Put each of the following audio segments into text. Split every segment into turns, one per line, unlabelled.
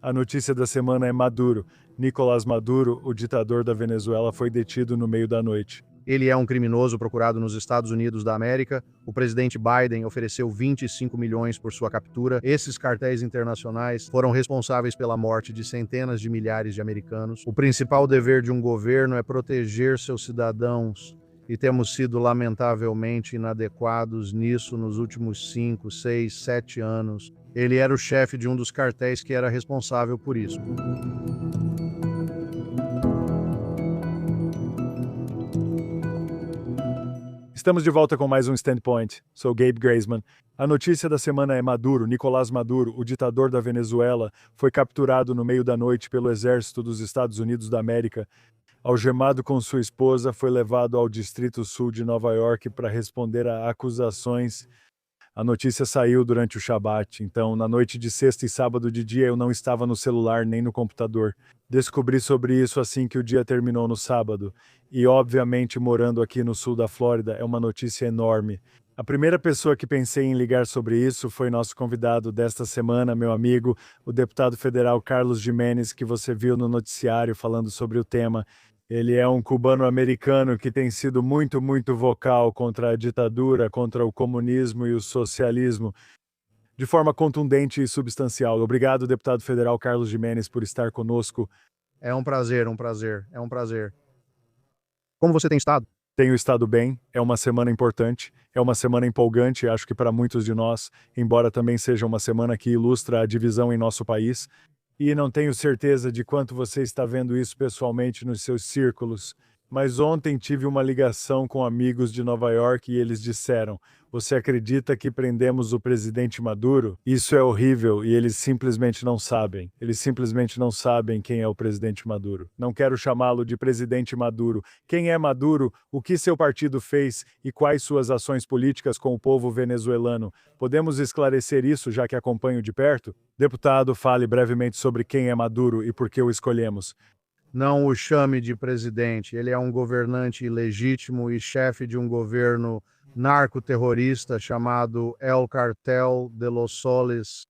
A notícia da semana é Maduro. Nicolás Maduro, o ditador da Venezuela, foi detido no meio da noite.
Ele é um criminoso procurado nos Estados Unidos da América. O presidente Biden ofereceu 25 milhões por sua captura. Esses cartéis internacionais foram responsáveis pela morte de centenas de milhares de americanos. O principal dever de um governo é proteger seus cidadãos. E temos sido lamentavelmente inadequados nisso nos últimos 5, 6, 7 anos. Ele era o chefe de um dos cartéis que era responsável por isso.
Estamos de volta com mais um Standpoint. Sou Gabe Graysman. A notícia da semana é Maduro. Nicolás Maduro, o ditador da Venezuela, foi capturado no meio da noite pelo exército dos Estados Unidos da América. Algemado com sua esposa, foi levado ao Distrito Sul de Nova York para responder a acusações. A notícia saiu durante o Shabat, então na noite de sexta e sábado de dia eu não estava no celular nem no computador. Descobri sobre isso assim que o dia terminou no sábado. E obviamente morando aqui no sul da Flórida é uma notícia enorme. A primeira pessoa que pensei em ligar sobre isso foi nosso convidado desta semana, meu amigo, o deputado federal Carlos Giménez, que você viu no noticiário falando sobre o tema. Ele é um cubano-americano que tem sido muito vocal contra a ditadura, contra o comunismo e o socialismo, de forma contundente e substancial. Obrigado, deputado federal Carlos Giménez, por estar conosco.
É um prazer, é um prazer. Como você tem estado?
Tenho estado bem, é uma semana importante, é uma semana empolgante, acho que para muitos de nós, embora também seja uma semana que ilustra a divisão em nosso país. E não tenho certeza de quanto você está vendo isso pessoalmente nos seus círculos, mas ontem tive uma ligação com amigos de Nova York e eles disseram: "Você acredita que prendemos o presidente Maduro? Isso é horrível e eles simplesmente não sabem. Eles simplesmente não sabem quem é o presidente Maduro. Não quero chamá-lo de presidente Maduro. Quem é Maduro? O que seu partido fez e quais suas ações políticas com o povo venezuelano? Podemos esclarecer isso já que acompanho de perto?" Deputado, fale brevemente sobre quem é Maduro e por que o escolhemos.
Não o chame de presidente. Ele é um governante ilegítimo e chefe de um governo narcoterrorista chamado El Cartel de los Soles.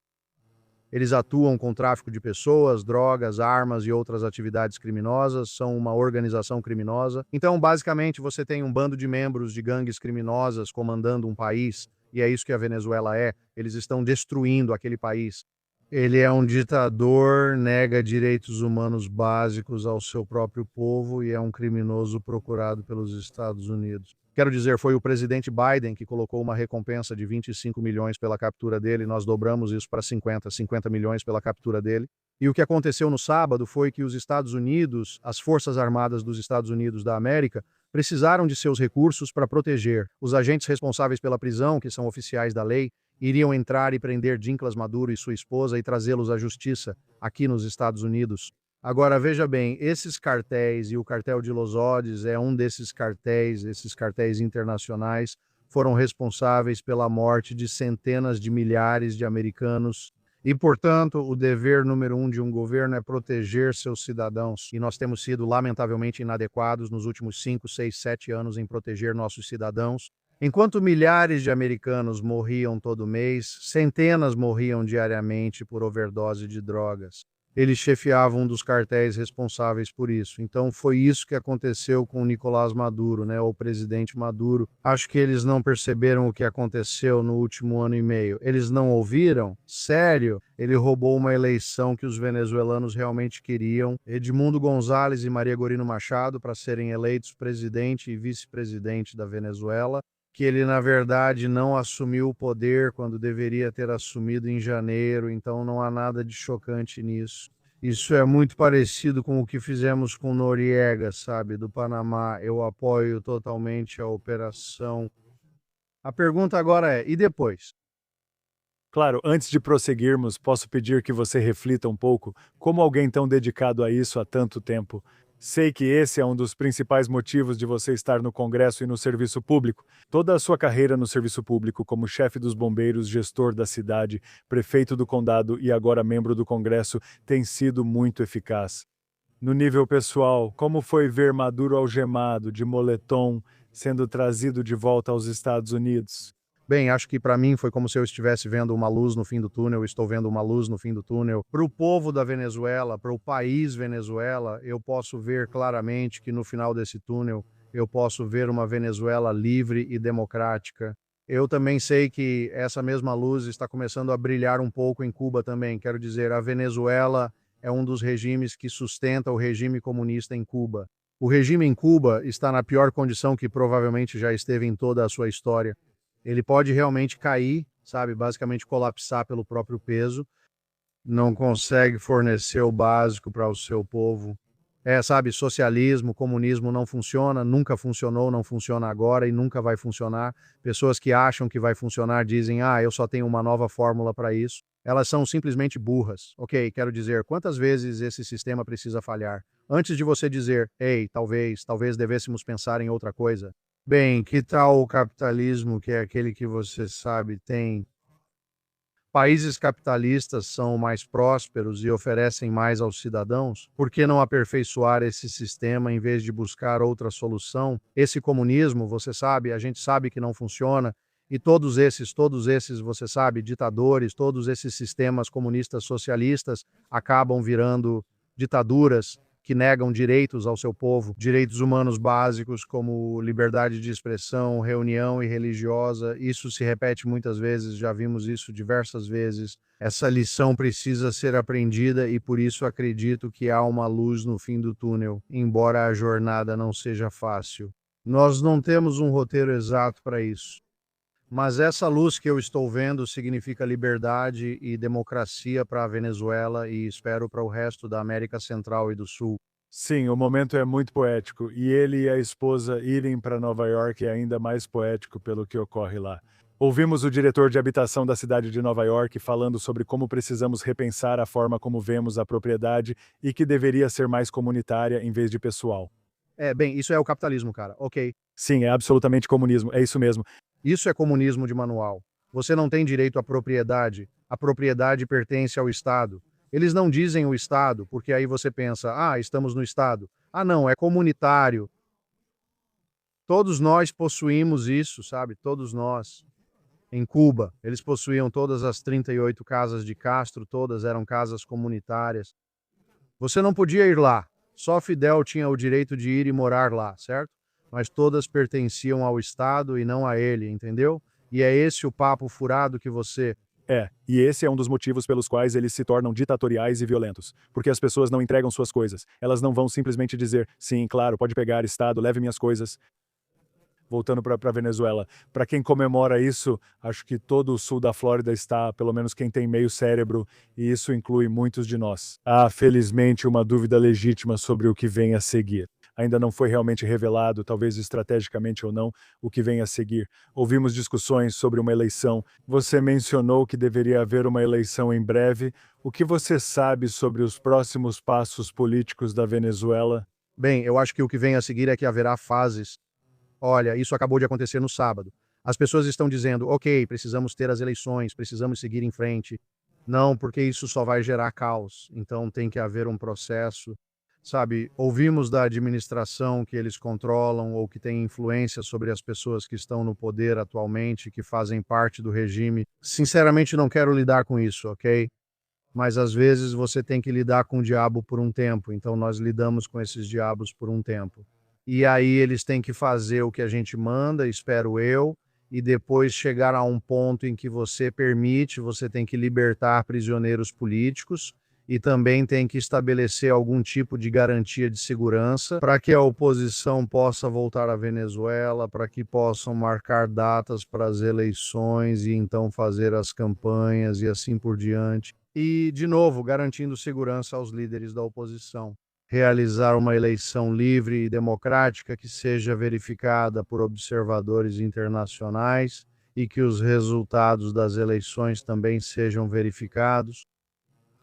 Eles atuam com tráfico de pessoas, drogas, armas e outras atividades criminosas, são uma organização criminosa. Então, basicamente, você tem um bando de membros de gangues criminosas comandando um país, e é isso que a Venezuela é. Eles estão destruindo aquele país. Ele é um ditador, nega direitos humanos básicos ao seu próprio povo e é um criminoso procurado pelos Estados Unidos. Quero dizer, foi o presidente Biden que colocou uma recompensa de 25 milhões pela captura dele, nós dobramos isso para 50 milhões pela captura dele. E o que aconteceu no sábado foi que os Estados Unidos, as Forças Armadas dos Estados Unidos da América, precisaram de seus recursos para proteger. Os agentes responsáveis pela prisão, que são oficiais da lei, iriam entrar e prender Nicolás Maduro e sua esposa e trazê-los à justiça aqui nos Estados Unidos. Agora, veja bem, esses cartéis, e o cartel de Los Odes é um desses cartéis, esses cartéis internacionais, foram responsáveis pela morte de centenas de milhares de americanos. E, portanto, o dever número 1 de um governo é proteger seus cidadãos. E nós temos sido, lamentavelmente, inadequados nos últimos 5, 6, 7 anos em proteger nossos cidadãos. Enquanto milhares de americanos morriam todo mês, centenas morriam diariamente por overdose de drogas. Eles chefiavam um dos cartéis responsáveis por isso. Então foi isso que aconteceu com o Nicolás Maduro, né, o presidente Maduro. Acho que eles não perceberam o que aconteceu no último ano e meio. Eles não ouviram? Sério? Ele roubou uma eleição que os venezuelanos realmente queriam. Edmundo González e Maria Gorino Machado para serem eleitos presidente e vice-presidente da Venezuela, que ele, na verdade, não assumiu o poder quando deveria ter assumido em janeiro, então não há nada de chocante nisso. Isso é muito parecido com o que fizemos com Noriega, sabe, do Panamá. Eu apoio totalmente a operação. A pergunta agora é, e depois?
Claro, antes de prosseguirmos, posso pedir que você reflita um pouco como alguém tão dedicado a isso há tanto tempo. Sei que esse é um dos principais motivos de você estar no Congresso e no serviço público. Toda a sua carreira no serviço público, como chefe dos bombeiros, gestor da cidade, prefeito do condado e agora membro do Congresso, tem sido muito eficaz. No nível pessoal, como foi ver Maduro algemado, de moletom, sendo trazido de volta aos Estados Unidos?
Bem, acho que para mim foi como se eu estivesse vendo uma luz no fim do túnel, estou vendo uma luz no fim do túnel. Para o povo da Venezuela, para o país Venezuela, eu posso ver claramente que no final desse túnel eu posso ver uma Venezuela livre e democrática. Eu também sei que essa mesma luz está começando a brilhar um pouco em Cuba também. Quero dizer, a Venezuela é um dos regimes que sustenta o regime comunista em Cuba. O regime em Cuba está na pior condição que provavelmente já esteve em toda a sua história. Ele pode realmente cair, sabe, basicamente colapsar pelo próprio peso, não consegue fornecer o básico para o seu povo. Sabe, socialismo, comunismo não funciona, nunca funcionou, não funciona agora e nunca vai funcionar. Pessoas que acham que vai funcionar dizem, eu só tenho uma nova fórmula para isso. Elas são simplesmente burras. Ok, quero dizer, quantas vezes esse sistema precisa falhar? Antes de você dizer, ei, talvez devêssemos pensar em outra coisa. Bem, que tal o capitalismo, que é aquele que você sabe tem países capitalistas são mais prósperos e oferecem mais aos cidadãos? Por que não aperfeiçoar esse sistema em vez de buscar outra solução? Esse comunismo, você sabe, a gente sabe que não funciona, e todos esses, você sabe, ditadores, todos esses sistemas comunistas socialistas acabam virando ditaduras que negam direitos ao seu povo, direitos humanos básicos como liberdade de expressão, reunião e religiosa. Isso se repete muitas vezes, já vimos isso diversas vezes. Essa lição precisa ser aprendida e por isso acredito que há uma luz no fim do túnel, embora a jornada não seja fácil. Nós não temos um roteiro exato para isso. Mas essa luz que eu estou vendo significa liberdade e democracia para a Venezuela e espero para o resto da América Central e do Sul.
Sim, o momento é muito poético, e ele e a esposa irem para Nova York é ainda mais poético pelo que ocorre lá. Ouvimos o diretor de habitação da cidade de Nova York falando sobre como precisamos repensar a forma como vemos a propriedade e que deveria ser mais comunitária em vez de pessoal.
Bem, isso é o capitalismo, cara. Ok.
Sim, é absolutamente comunismo, é isso mesmo.
Isso é comunismo de manual. Você não tem direito à propriedade. A propriedade pertence ao Estado. Eles não dizem o Estado, porque aí você pensa, estamos no Estado. Não, é comunitário. Todos nós possuímos isso, sabe? Todos nós. Em Cuba, eles possuíam todas as 38 casas de Castro, todas eram casas comunitárias. Você não podia ir lá. Só Fidel tinha o direito de ir e morar lá, certo? Mas todas pertenciam ao Estado e não a ele, entendeu? E é esse o papo furado que você.
E esse é um dos motivos pelos quais eles se tornam ditatoriais e violentos. Porque as pessoas não entregam suas coisas. Elas não vão simplesmente dizer, sim, claro, pode pegar, Estado, leve minhas coisas. Voltando para a Venezuela. Para quem comemora isso, acho que todo o sul da Flórida está, pelo menos quem tem meio cérebro, e isso inclui muitos de nós. Há, felizmente, uma dúvida legítima sobre o que vem a seguir. Ainda não foi realmente revelado, talvez estrategicamente ou não, o que vem a seguir. Ouvimos discussões sobre uma eleição. Você mencionou que deveria haver uma eleição em breve. O que você sabe sobre os próximos passos políticos da Venezuela?
Bem, eu acho que o que vem a seguir é que haverá fases. Olha, isso acabou de acontecer no sábado. As pessoas estão dizendo, ok, precisamos ter as eleições, precisamos seguir em frente. Não, porque isso só vai gerar caos. Então tem que haver um processo. Sabe, ouvimos da administração que eles controlam ou que têm influência sobre as pessoas que estão no poder atualmente, que fazem parte do regime. Sinceramente, não quero lidar com isso, ok? Mas às vezes você tem que lidar com o diabo por um tempo. Então nós lidamos com esses diabos por um tempo. E aí eles têm que fazer o que a gente manda, espero eu, e depois chegar a um ponto em que você permite, você tem que libertar prisioneiros políticos e também tem que estabelecer algum tipo de garantia de segurança para que a oposição possa voltar à Venezuela, para que possam marcar datas para as eleições e então fazer as campanhas e assim por diante. E, de novo, garantindo segurança aos líderes da oposição. Realizar uma eleição livre e democrática que seja verificada por observadores internacionais e que os resultados das eleições também sejam verificados,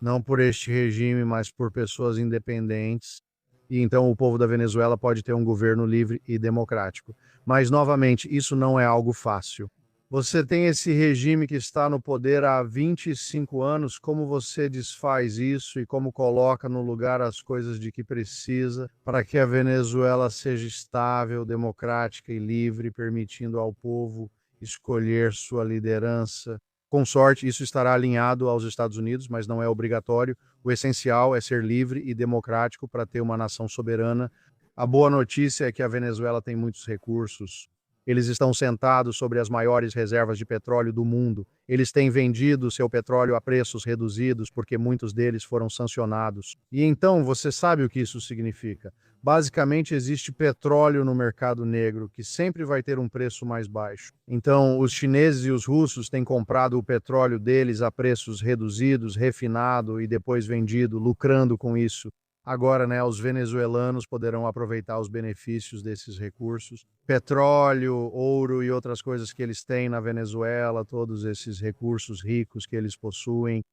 não por este regime, mas por pessoas independentes. E então o povo da Venezuela pode ter um governo livre e democrático. Mas, novamente, isso não é algo fácil. Você tem esse regime que está no poder há 25 anos, como você desfaz isso e como coloca no lugar as coisas de que precisa para que a Venezuela seja estável, democrática e livre, permitindo ao povo escolher sua liderança. Com sorte, isso estará alinhado aos Estados Unidos, mas não é obrigatório. O essencial é ser livre e democrático para ter uma nação soberana. A boa notícia é que a Venezuela tem muitos recursos. Eles estão sentados sobre as maiores reservas de petróleo do mundo. Eles têm vendido seu petróleo a preços reduzidos porque muitos deles foram sancionados. E então, você sabe o que isso significa? Basicamente, existe petróleo no mercado negro, que sempre vai ter um preço mais baixo. Então, os chineses e os russos têm comprado o petróleo deles a preços reduzidos, refinado e depois vendido, lucrando com isso. Agora, né, os venezuelanos poderão aproveitar os benefícios desses recursos. Petróleo, ouro e outras coisas que eles têm na Venezuela, todos esses recursos ricos que eles possuem.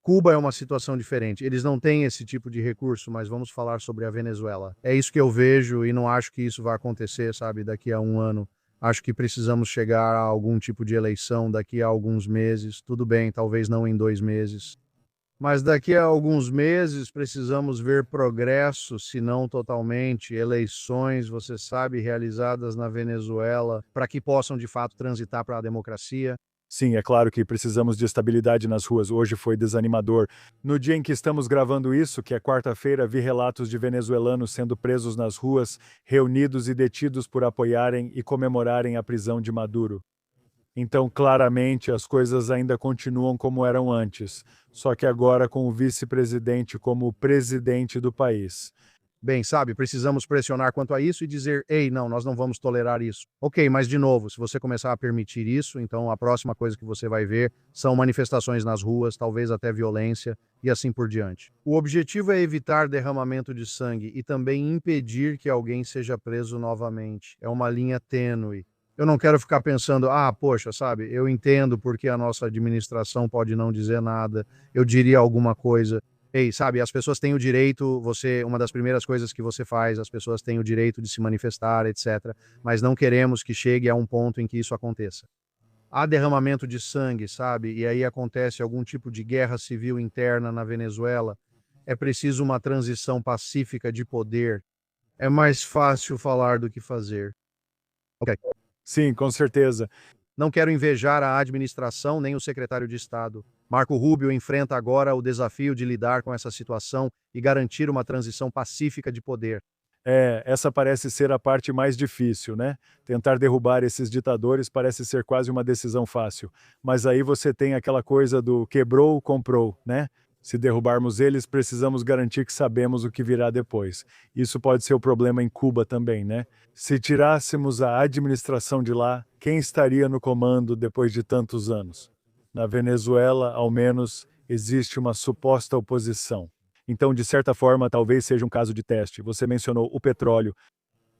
Cuba é uma situação diferente. Eles não têm esse tipo de recurso, mas vamos falar sobre a Venezuela. É isso que eu vejo e não acho que isso vai acontecer, sabe, daqui a um ano. Acho que precisamos chegar a algum tipo de eleição daqui a alguns meses. Tudo bem, talvez não em 2 meses. Mas daqui a alguns meses precisamos ver progresso, se não totalmente, eleições, você sabe, realizadas na Venezuela, para que possam de fato transitar para a democracia.
Sim, é claro que precisamos de estabilidade nas ruas. Hoje foi desanimador. No dia em que estamos gravando isso, que é quarta-feira, vi relatos de venezuelanos sendo presos nas ruas, reunidos e detidos por apoiarem e comemorarem a prisão de Maduro. Então, claramente, as coisas ainda continuam como eram antes, só que agora com o vice-presidente como o presidente do país.
Bem, sabe, precisamos pressionar quanto a isso e dizer: ei, não, nós não vamos tolerar isso. Ok, mas de novo, se você começar a permitir isso, então a próxima coisa que você vai ver são manifestações nas ruas, talvez até violência e assim por diante. O objetivo é evitar derramamento de sangue e também impedir que alguém seja preso novamente. É uma linha tênue. Eu não quero ficar pensando, poxa, sabe, eu entendo porque a nossa administração pode não dizer nada, eu diria alguma coisa. Ei, sabe, as pessoas têm o direito, uma das primeiras coisas que você faz, as pessoas têm o direito de se manifestar, etc. Mas não queremos que chegue a um ponto em que isso aconteça. Há derramamento de sangue, sabe? E aí acontece algum tipo de guerra civil interna na Venezuela. É preciso uma transição pacífica de poder. É mais fácil falar do que fazer. Ok.
Sim, com certeza.
Não quero invejar a administração nem o secretário de Estado. Marco Rubio enfrenta agora o desafio de lidar com essa situação e garantir uma transição pacífica de poder.
Essa parece ser a parte mais difícil, né? Tentar derrubar esses ditadores parece ser quase uma decisão fácil. Mas aí você tem aquela coisa do quebrou, comprou, né? Se derrubarmos eles, precisamos garantir que sabemos o que virá depois. Isso pode ser o problema em Cuba também, né? Se tirássemos a administração de lá, quem estaria no comando depois de tantos anos? Na Venezuela, ao menos, existe uma suposta oposição. Então, de certa forma, talvez seja um caso de teste. Você mencionou o petróleo.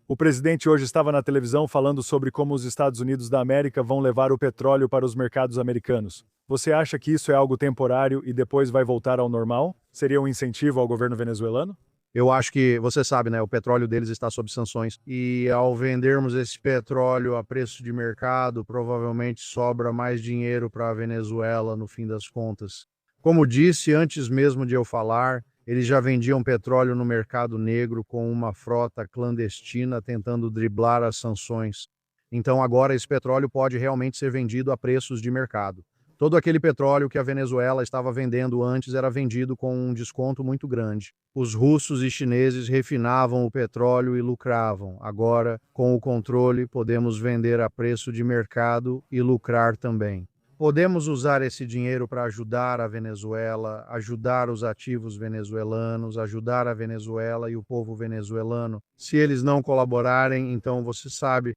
O presidente hoje estava na televisão falando sobre como os Estados Unidos da América vão levar o petróleo para os mercados americanos. Você acha que isso é algo temporário e depois vai voltar ao normal? Seria um incentivo ao governo venezuelano?
Eu acho que, você sabe, né, o petróleo deles está sob sanções e ao vendermos esse petróleo a preço de mercado, provavelmente sobra mais dinheiro para a Venezuela no fim das contas. Como disse antes mesmo de eu falar, eles já vendiam petróleo no mercado negro com uma frota clandestina tentando driblar as sanções. Então agora esse petróleo pode realmente ser vendido a preços de mercado. Todo aquele petróleo que a Venezuela estava vendendo antes era vendido com um desconto muito grande. Os russos e chineses refinavam o petróleo e lucravam. Agora, com o controle, podemos vender a preço de mercado e lucrar também. Podemos usar esse dinheiro para ajudar a Venezuela, ajudar os ativos venezuelanos, ajudar a Venezuela e o povo venezuelano. Se eles não colaborarem, então você sabe,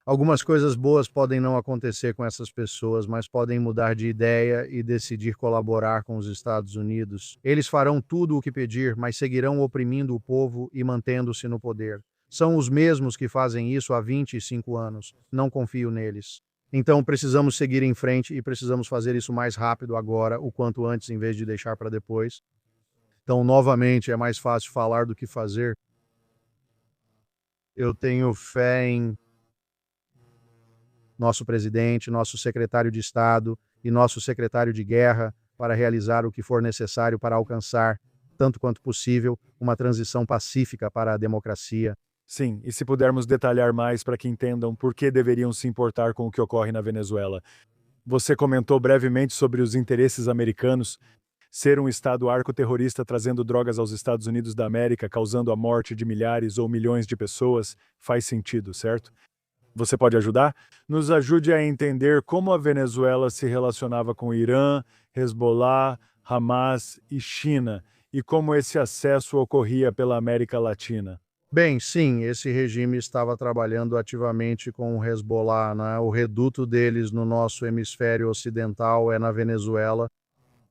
algumas coisas boas podem não acontecer com essas pessoas, mas podem mudar de ideia e decidir colaborar com os Estados Unidos. Eles farão tudo o que pedir, mas seguirão oprimindo o povo e mantendo-se no poder. São os mesmos que fazem isso há 25 anos. Não confio neles. Então precisamos seguir em frente e precisamos fazer isso mais rápido agora, o quanto antes, em vez de deixar para depois. Então, novamente, é mais fácil falar do que fazer. Eu tenho fé em nosso presidente, nosso secretário de Estado e nosso secretário de Guerra para realizar o que for necessário para alcançar, tanto quanto possível, uma transição pacífica para a democracia.
Sim, e se pudermos detalhar mais para que entendam por que deveriam se importar com o que ocorre na Venezuela. Você comentou brevemente sobre os interesses americanos, ser um estado arco-terrorista trazendo drogas aos Estados Unidos da América, causando a morte de milhares ou milhões de pessoas, faz sentido, certo? Você pode ajudar? Nos ajude a entender como a Venezuela se relacionava com o Irã, Hezbollah, Hamas e China, e como esse acesso ocorria pela América Latina.
Bem, sim, esse regime estava trabalhando ativamente com o Hezbollah, né? O reduto deles no nosso hemisfério ocidental é na Venezuela.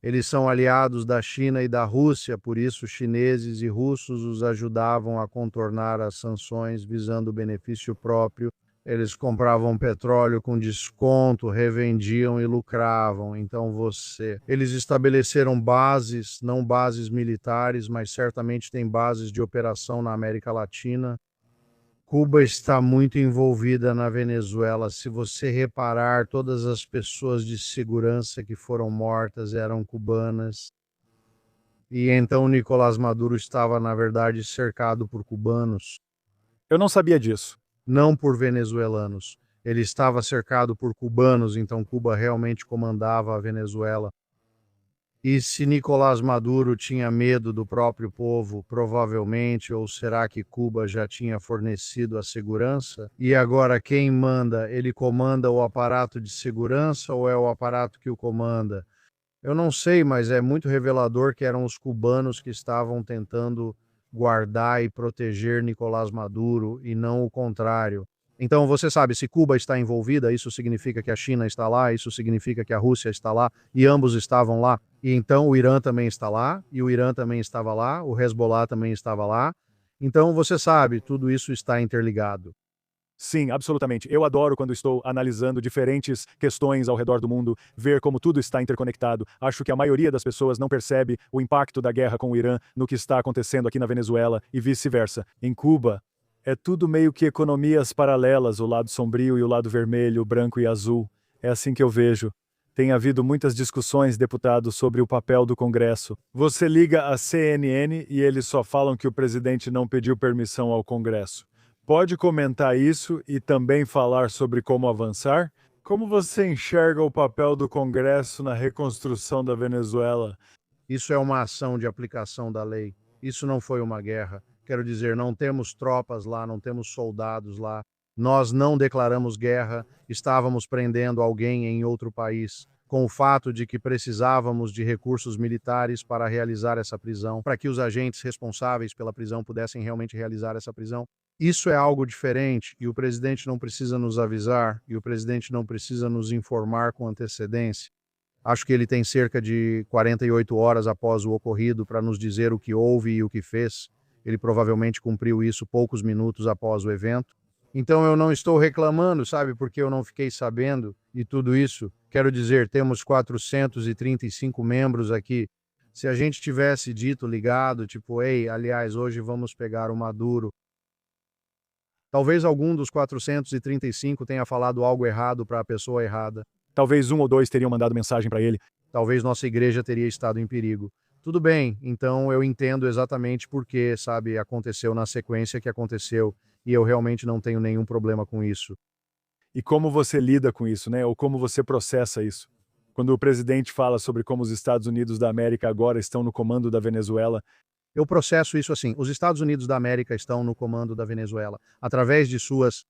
Eles são aliados da China e da Rússia, por isso chineses e russos os ajudavam a contornar as sanções visando o benefício próprio. Eles compravam petróleo com desconto, revendiam e lucravam. Então eles estabeleceram bases, não bases militares, mas certamente tem bases de operação na América Latina. Cuba está muito envolvida na Venezuela. Se você reparar, todas as pessoas de segurança que foram mortas eram cubanas. E então Nicolás Maduro estava, na verdade, cercado por cubanos,
Eu não sabia disso.
não por venezuelanos. Ele estava cercado por cubanos, então Cuba realmente comandava a Venezuela. E se Nicolás Maduro tinha medo do próprio povo, provavelmente, ou será que Cuba já tinha fornecido a segurança? E agora quem manda? Ele comanda o aparato de segurança ou é o aparato que o comanda? Eu não sei, mas é muito revelador que eram os cubanos que estavam tentando guardar e proteger Nicolás Maduro e não o contrário. Então, você sabe, se Cuba está envolvida, isso significa que a China está lá, isso significa que a Rússia está lá, e ambos estavam lá. E então o Irã também está lá, e o Irã também estava lá, o Hezbollah também estava lá. Então, você sabe, tudo isso está interligado.
Sim, absolutamente. Eu adoro quando estou analisando diferentes questões ao redor do mundo, ver como tudo está interconectado. Acho que a maioria das pessoas não percebe o impacto da guerra com o Irã no que está acontecendo aqui na Venezuela e vice-versa. Em Cuba, é tudo meio que economias paralelas, o lado sombrio e o lado vermelho, branco e azul. É assim que eu vejo. Tem havido muitas discussões, deputado, sobre o papel do Congresso. Você liga a CNN e eles só falam que o presidente não pediu permissão ao Congresso. Pode comentar isso e também falar sobre como avançar? Como você enxerga o papel do Congresso na reconstrução da Venezuela?
Isso é uma ação de aplicação da lei. Isso não foi uma guerra. Quero dizer, não temos tropas lá, não temos soldados lá. Nós não declaramos guerra, estávamos prendendo alguém em outro país, com o fato de que precisávamos de recursos militares para realizar essa prisão, para que os agentes responsáveis pela prisão pudessem realmente realizar essa prisão. Isso é algo diferente e o presidente não precisa nos avisar e o presidente não precisa nos informar com antecedência. Acho que ele tem cerca de 48 horas após o ocorrido para nos dizer o que houve e o que fez. Ele provavelmente cumpriu isso poucos minutos após o evento. Então eu não estou reclamando, sabe, porque eu não fiquei sabendo de tudo isso. Quero dizer, temos 435 membros aqui. Se a gente tivesse dito ligado, tipo, ei, aliás, hoje vamos pegar o Maduro, talvez algum dos 435 tenha falado algo errado para a pessoa errada.
Talvez um ou dois teriam mandado mensagem para ele.
Talvez nossa igreja teria estado em perigo. Tudo bem, então eu entendo exatamente por que, sabe, aconteceu na sequência que aconteceu, e eu realmente não tenho nenhum problema com isso.
E como você lida com isso, né? Ou como você processa isso? Quando o presidente fala sobre como os Estados Unidos da América agora estão no comando da Venezuela,
Eu processo isso assim: os Estados Unidos da América estão no comando da Venezuela, através de suas.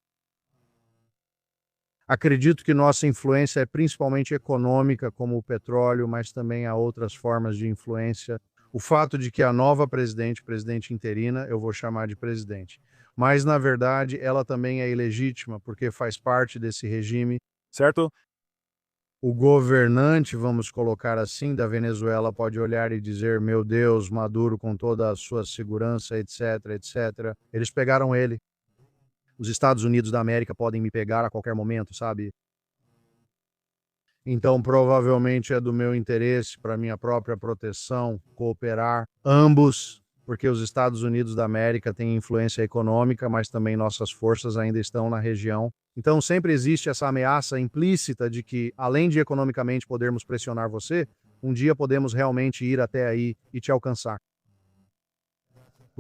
Acredito que nossa influência é principalmente econômica, como o petróleo, mas também há outras formas de influência. O fato de que a nova presidente, presidente interina, eu vou chamar de presidente, mas na verdade ela também é ilegítima, porque faz parte desse regime.
certo?
O governante, vamos colocar assim, da Venezuela pode olhar e dizer: meu Deus, Maduro com toda a sua segurança, etc, etc. Eles pegaram ele. Os Estados Unidos da América podem me pegar a qualquer momento, sabe? Então, provavelmente é do meu interesse, para minha própria proteção, cooperar ambos, porque os Estados Unidos da América têm influência econômica, mas também nossas forças ainda estão na região. Então, sempre existe essa ameaça implícita de que, além de economicamente podermos pressionar você, um dia podemos realmente ir até aí e te alcançar.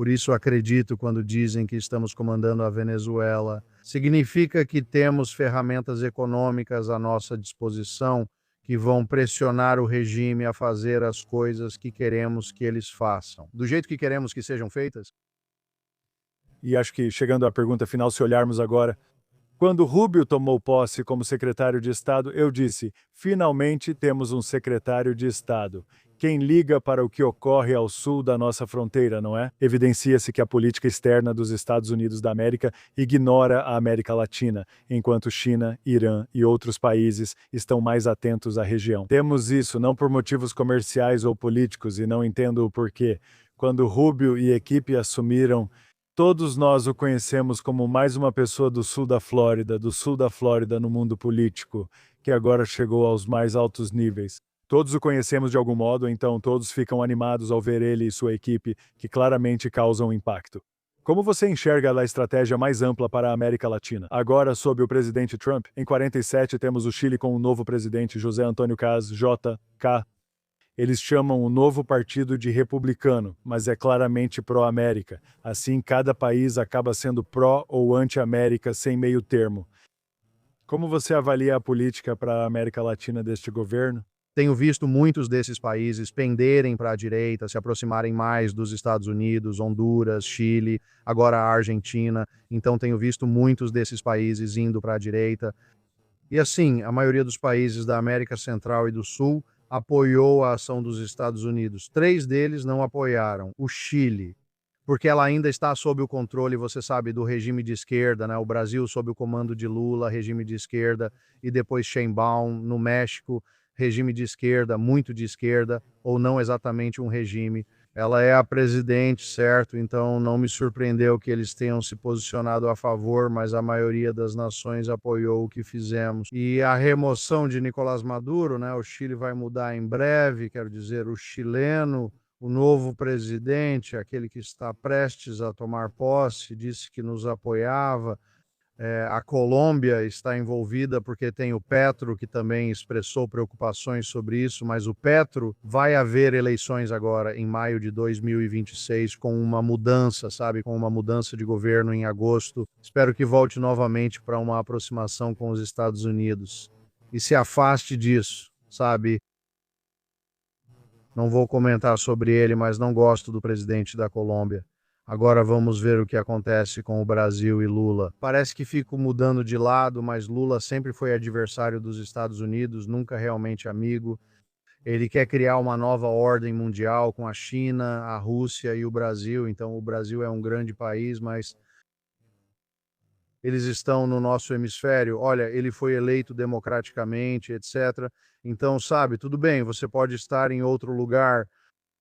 Por isso acredito quando dizem que estamos comandando a Venezuela. Significa que temos ferramentas econômicas à nossa disposição que vão pressionar o regime a fazer as coisas que queremos que eles façam. Do jeito que queremos que sejam feitas?
E acho que, chegando à pergunta final, se olharmos agora, quando Rubio tomou posse como secretário de Estado, eu disse: finalmente temos um secretário de Estado. Quem liga para o que ocorre ao sul da nossa fronteira, não é? Evidencia-se que a política externa dos Estados Unidos da América ignora a América Latina, enquanto China, Irã e outros países estão mais atentos à região. Temos isso não por motivos comerciais ou políticos, e não entendo o porquê. Quando Rubio e equipe assumiram, todos nós o conhecemos como mais uma pessoa do sul da Flórida no mundo político, que agora chegou aos mais altos níveis. Todos o conhecemos de algum modo, então todos ficam animados ao ver ele e sua equipe, que claramente causam impacto. Como você enxerga a estratégia mais ampla para a América Latina? Agora, sob o presidente Trump, em 47 temos o Chile com o novo presidente José Antônio Caz, JK. Eles chamam o novo partido de republicano, mas é claramente pró-América. Assim, cada país acaba sendo pró ou anti-América sem meio termo. Como você avalia a política para a América Latina deste governo?
Tenho visto muitos desses países penderem para a direita, se aproximarem mais dos Estados Unidos, Honduras, Chile, agora a Argentina. Então tenho visto muitos desses países indo para a direita. E assim, a maioria dos países da América Central e do Sul apoiou a ação dos Estados Unidos. 3 deles não apoiaram. O Chile, porque ela ainda está sob o controle, você sabe, do regime de esquerda, né? O Brasil sob o comando de Lula, regime de esquerda, e depois Sheinbaum no México, regime de esquerda, muito de esquerda, ou não exatamente um regime. Ela é a presidente, certo? Então não me surpreendeu que eles tenham se posicionado a favor, mas a maioria das nações apoiou o que fizemos. E a remoção de Nicolás Maduro, né? O Chile vai mudar em breve, quero dizer, o chileno, o novo presidente, aquele que está prestes a tomar posse, disse que nos apoiava. A Colômbia está envolvida porque tem o Petro, que também expressou preocupações sobre isso, mas o Petro vai haver eleições agora em maio de 2026 com uma mudança, sabe, com uma mudança de governo em agosto. Espero que volte novamente para uma aproximação com os Estados Unidos e se afaste disso, sabe? Não vou comentar sobre ele, mas não gosto do presidente da Colômbia. Agora vamos ver o que acontece com o Brasil e Lula. Parece que fico mudando de lado, mas Lula sempre foi adversário dos Estados Unidos, nunca realmente amigo. Ele quer criar uma nova ordem mundial com a China, a Rússia e o Brasil. Então o Brasil é um grande país, mas eles estão no nosso hemisfério. Olha, ele foi eleito democraticamente, etc. Então, sabe, tudo bem, você pode estar em outro lugar.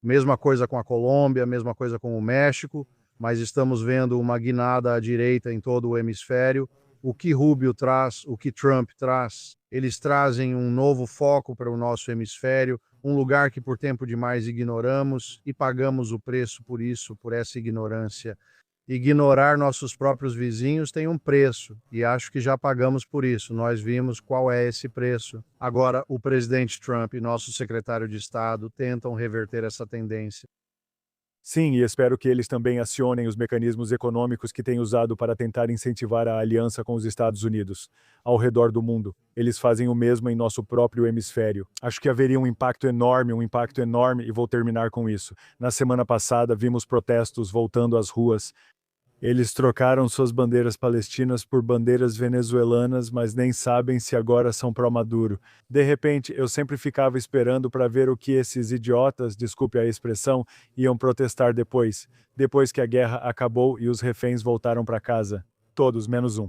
Mesma coisa com a Colômbia, mesma coisa com o México, mas estamos vendo uma guinada à direita em todo o hemisfério. O que Rubio traz, o que Trump traz, eles trazem um novo foco para o nosso hemisfério, um lugar que por tempo demais ignoramos e pagamos o preço por isso, por essa ignorância. Ignorar nossos próprios vizinhos tem um preço, e acho que já pagamos por isso. Nós vimos qual é esse preço. Agora, o presidente Trump e nosso secretário de Estado tentam reverter essa tendência.
Sim, e espero que eles também acionem os mecanismos econômicos que têm usado para tentar incentivar a aliança com os Estados Unidos. Ao redor do mundo, eles fazem o mesmo em nosso próprio hemisfério. Acho que haveria um impacto enorme, e vou terminar com isso. Na semana passada, vimos protestos voltando às ruas. Eles trocaram suas bandeiras palestinas por bandeiras venezuelanas, mas nem sabem se agora são pró-Maduro. De repente, eu sempre ficava esperando para ver o que esses idiotas, desculpe a expressão, iam protestar depois que a guerra acabou e os reféns voltaram para casa. Todos, menos um.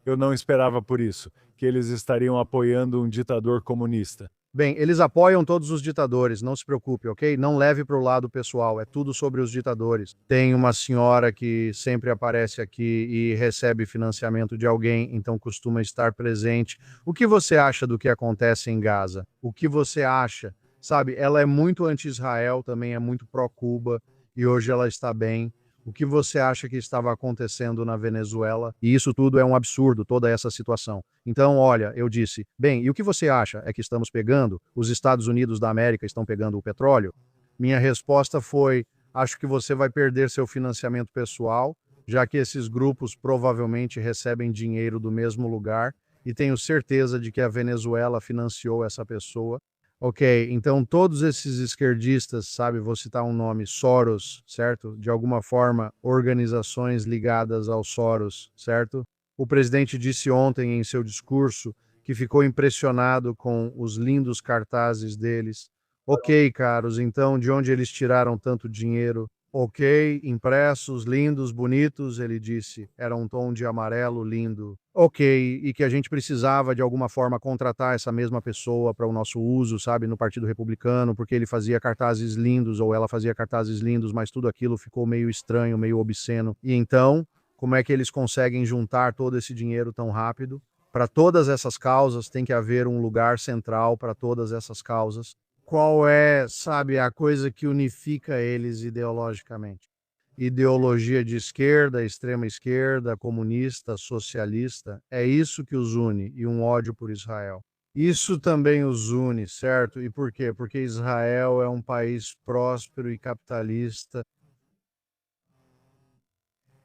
Eu não esperava por isso, que eles estariam apoiando um ditador comunista.
Bem, eles apoiam todos os ditadores, não se preocupe, ok? Não leve para o lado pessoal, é tudo sobre os ditadores. Tem uma senhora que sempre aparece aqui e recebe financiamento de alguém, então costuma estar presente. O que você acha do que acontece em Gaza? O que você acha? Sabe, ela é muito anti-Israel, também é muito pró-Cuba, e hoje ela está bem. O que você acha que estava acontecendo na Venezuela? E isso tudo é um absurdo, toda essa situação. Então, olha, eu disse, bem, e o que você acha? É que estamos pegando, os Estados Unidos da América estão pegando o petróleo? Minha resposta foi, Acho que você vai perder seu financiamento pessoal, já que esses grupos provavelmente recebem dinheiro do mesmo lugar, e tenho certeza de que a Venezuela financiou essa pessoa. Ok, então todos esses esquerdistas, sabe, vou citar um nome, Soros, certo? De alguma forma, organizações ligadas ao Soros, certo? O presidente disse ontem em seu discurso que ficou impressionado com os lindos cartazes deles. Ok, caros, então de onde eles tiraram tanto dinheiro? Ok, impressos, lindos, bonitos, ele disse. Era um tom de amarelo lindo. Ok, e que a gente precisava de alguma forma contratar essa mesma pessoa para o nosso uso, sabe, no Partido Republicano, porque ele fazia cartazes lindos ou ela fazia cartazes lindos, mas tudo aquilo ficou meio estranho, meio obsceno. E então, como é que eles conseguem juntar todo esse dinheiro tão rápido? Para todas essas causas, tem que haver um lugar central para todas essas causas. Qual é, sabe, a coisa que unifica eles ideologicamente? Ideologia de esquerda, extrema esquerda, comunista, socialista, é isso que os une, e um ódio por Israel. Isso também os une, certo? E por quê? Porque Israel é um país próspero e capitalista.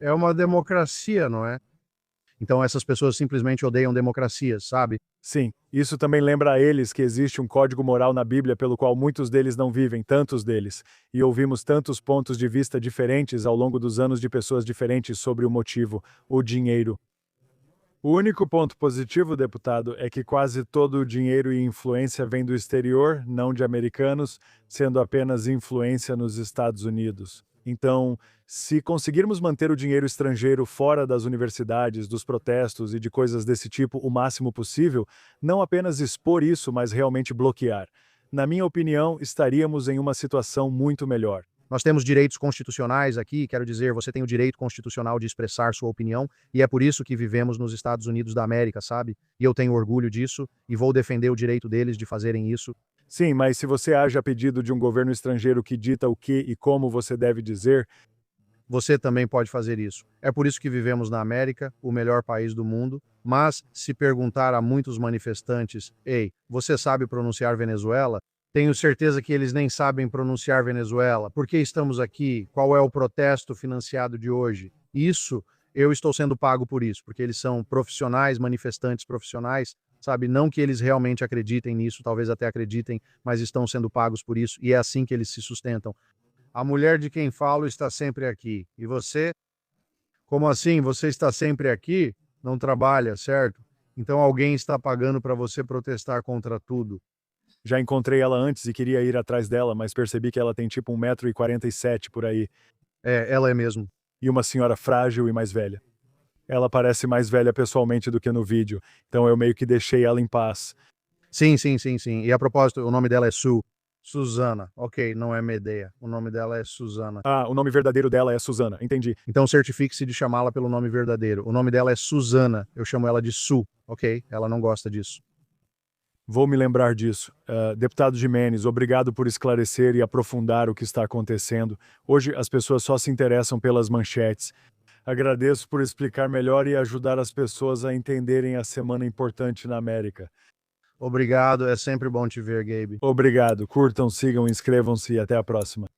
É uma democracia, não é? Então essas pessoas simplesmente odeiam democracias, sabe?
Sim, isso também lembra a eles que existe um código moral na Bíblia pelo qual muitos deles não vivem, tantos deles, e ouvimos tantos pontos de vista diferentes ao longo dos anos de pessoas diferentes sobre o motivo, o dinheiro. O único ponto positivo, deputado, é que quase todo o dinheiro e influência vem do exterior, não de americanos, sendo apenas influência nos Estados Unidos. Então, se conseguirmos manter o dinheiro estrangeiro fora das universidades, dos protestos e de coisas desse tipo o máximo possível, não apenas expor isso, mas realmente bloquear. Na minha opinião, estaríamos em uma situação muito melhor.
Nós temos direitos constitucionais aqui, quero dizer, você tem o direito constitucional de expressar sua opinião, e é por isso que vivemos nos Estados Unidos da América, sabe? E eu tenho orgulho disso, e vou defender o direito deles de fazerem isso.
Sim, mas se você age a pedido de um governo estrangeiro que dita o que e como você deve dizer,
Você também pode fazer isso. É por isso que vivemos na América, o melhor país do mundo, mas se perguntar a muitos manifestantes, ei, você sabe pronunciar Venezuela? Tenho certeza que eles nem sabem pronunciar Venezuela. Por que estamos aqui? Qual é o protesto financiado de hoje? Isso, eu estou sendo pago por isso, porque eles são profissionais, manifestantes profissionais, sabe? Não que eles realmente acreditem nisso, talvez até acreditem, mas estão sendo pagos por isso, e é assim que eles se sustentam. A mulher de quem falo está sempre aqui. E você? Como assim? Você está sempre aqui? Não trabalha, certo? Então alguém está pagando para você protestar contra tudo.
já encontrei ela antes e queria ir atrás dela, mas percebi que ela tem tipo 1,47 m por aí,
É, ela é mesmo.
e uma senhora frágil e mais velha. Ela parece mais velha pessoalmente do que no vídeo, então eu meio que deixei ela em paz.
Sim, sim, sim, sim. E a propósito, o nome dela é Sue. Susana. Ok, não é Medeia. O nome dela é Susana.
Ah, o nome verdadeiro dela é Susana, entendi.
Então certifique-se de chamá-la pelo nome verdadeiro. O nome dela é Susana. Eu chamo ela de Sue. Ok? Ela não gosta disso.
Vou me lembrar disso. Deputado Gimenez, obrigado por esclarecer e aprofundar o que está acontecendo. Hoje as pessoas só se interessam pelas manchetes. Agradeço por explicar melhor e ajudar as pessoas a entenderem a semana importante na América.
Obrigado, é sempre bom te ver, Gabe.
Obrigado. Curtam, sigam, inscrevam-se e até a próxima.